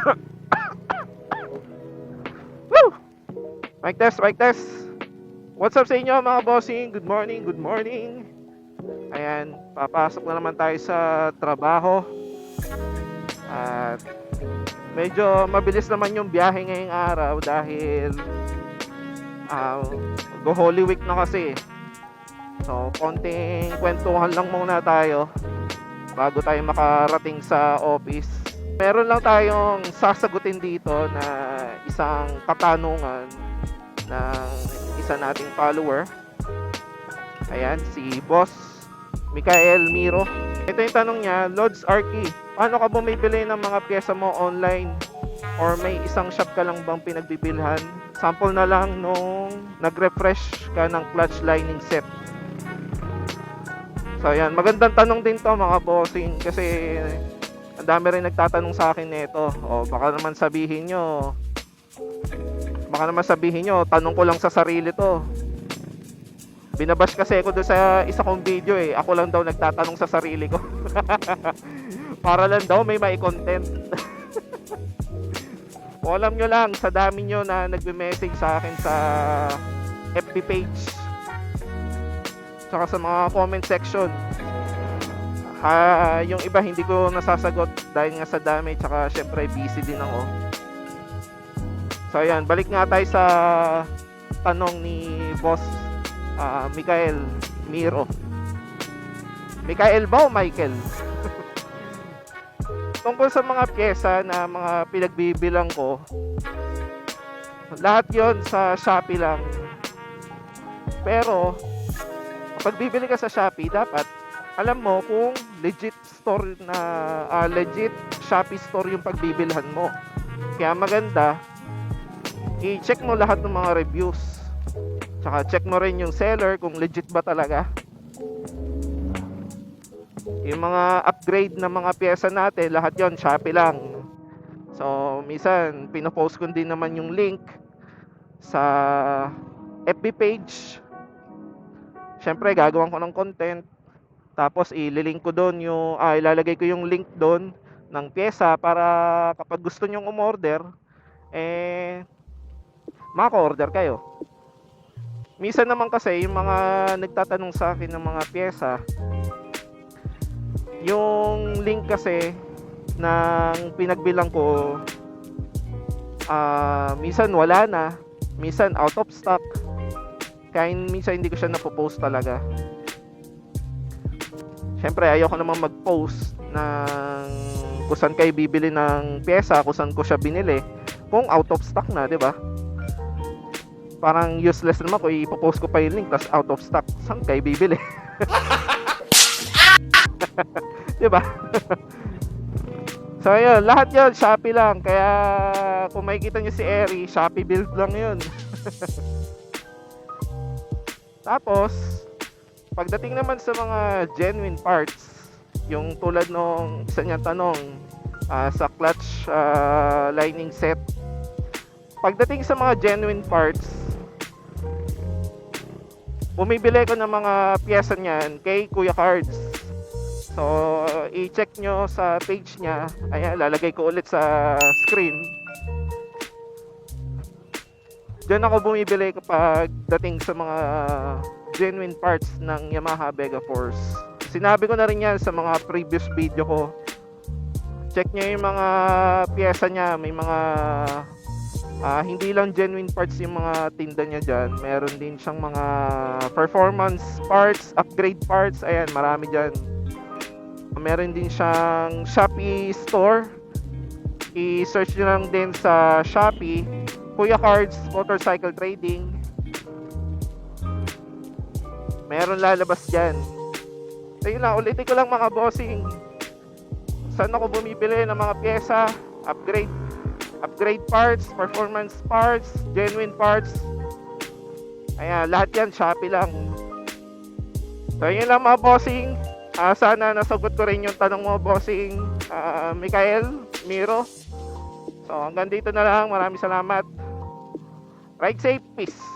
Woo! Mic test, mic test. What's up sa inyo mga bossing? Good morning, good morning. Ayan, papasok na naman tayo sa trabaho. At medyo mabilis naman yung biyahe ngayong araw dahil go Holy Week na kasi. So, konting kwentuhan lang muna tayo bago tayo makarating sa office. Meron lang tayong sasagutin dito na isang katanungan ng isa nating follower. Ayan, si Boss Mikael Miro. Ito yung tanong niya, Lods Arky, paano ka bumibili ng mga pyesa mo online? Or may isang shop ka lang bang pinagbibilhan? Sample na lang nung nag-refresh ka ng clutch lining set. So ayan, magandang tanong din to mga bossing kasi ang dami rin nagtatanong sa akin nito. O baka naman sabihin nyo, tanong ko lang sa sarili to. Binabash kasi ako doon sa isa kong video eh. Ako lang daw nagtatanong sa sarili ko. Para lang daw may mai-content. O alam nyo lang, sa dami nyo na nagme-message sa akin sa FB page saka sa mga comment section, yung iba hindi ko nasasagot dahil nga sa dami, tsaka syempre busy din ako. So ayan, balik nga tayo sa tanong ni Boss Mikael Miro. Mikael ba o Michael? Tungkol sa mga pyesa na mga pinagbibilang ko, lahat yon sa Shopee lang. Pero pag bibili ka sa Shopee, dapat alam mo kung legit store na legit Shopee store yung pagbibilhan mo. Kaya maganda i-check mo lahat ng mga reviews. Tsaka check mo rin yung seller kung legit ba talaga. Yung mga upgrade na mga pyesa natin, lahat yon Shopee lang. So, minsan pinopost ko din naman yung link sa FB page. Syempre, gagawin ko ng content. Tapos ililink ko doon yung ilalagay ko yung link doon ng pyesa para kapag gusto nyong umorder, maka-order kayo. Minsan naman kasi yung mga nagtatanong sa akin ng mga pyesa, yung link kasi ng pinagbilang ko, minsan wala na, minsan out of stock. Kaya minsan hindi ko siya napopost talaga. Siyempre ayoko naman mag-post ng kung saan kayo bibili ng pyesa, kung saan ko siya binili kung out of stock na, di ba? Parang useless naman kung ipopost ko pa yung link tas out of stock, saan kayo bibili? Di ba? So ayun, lahat yun Shopee lang. Kaya kung makikita nyo si Eri, Shopee build lang yun. Tapos pagdating naman sa mga genuine parts, yung tulad nung isa niyang tanong sa clutch lining set, pagdating sa mga genuine parts, bumibili ko ng mga pyesa niyan kay Kuya Cards. So i-check nyo sa page niya. Ayan, lalagay ko ulit sa screen. Diyan ako bumibili kapag dating sa mga genuine parts ng Yamaha Vega Force. Sinabi ko na rin yan sa mga previous video ko. Check nyo yung mga pyesa niya. May mga hindi lang genuine parts yung mga tinda niya dyan. Meron din siyang mga performance parts, upgrade parts. Ayan, marami dyan. Meron din siyang Shopee store. I-search nyo lang din sa Shopee Kuya Cards Motorcycle Trading. Meron lalabas dyan. So yun lang, ulitin ko lang mga bossing, saan ako bumibili ng mga pyesa, upgrade parts, performance parts, genuine parts. Ayan, lahat yan Shopee lang. So yun lang mga bossing. Sana nasagot ko rin yung tanong mo bossing Mikael Miro. So hanggang dito na lang. Maraming salamat. Ride safe, peace.